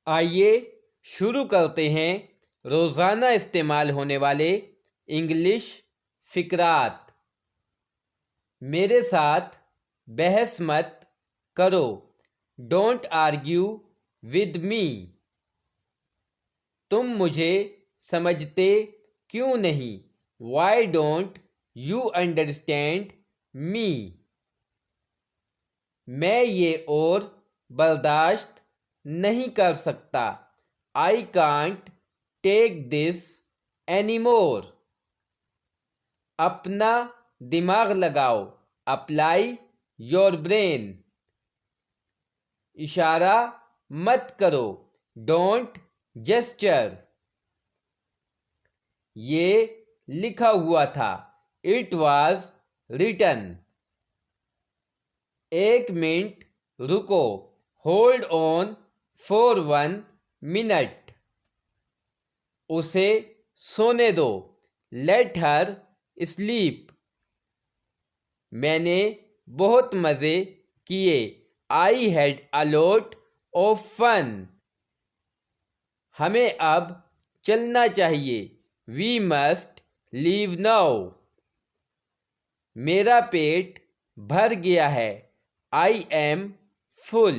आइए शुरू करते हैं रोज़ाना इस्तेमाल होने वाले इंग्लिश फ़िक़रात। मेरे साथ बहस मत करो, डोंट आर्ग्यू विद मी। तुम मुझे समझते क्यों नहीं, why don't you understand me. मैं ये और बर्दाश्त नहीं कर सकता, I can't take this anymore. अपना दिमाग लगाओ, अप्लाई योर ब्रेन। इशारा मत करो, डोंट जेस्चर। ये लिखा हुआ था, इट वॉज रिटन। एक मिनट रुको, होल्ड ऑन फॉर 1 मिनट। उसे सोने दो, लेट हर स्लीप। मैंने बहुत मज़े किए, I had a lot of fun. हमें अब चलना चाहिए, वी मस्ट लीव नाउ। मेरा पेट भर गया है, आई एम फुल।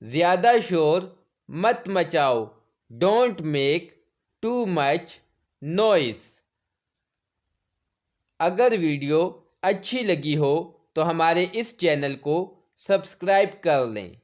ज़्यादा शोर मत मचाओ, don't make too much noise. अगर वीडियो अच्छी लगी हो तो हमारे इस चैनल को सब्सक्राइब कर लें।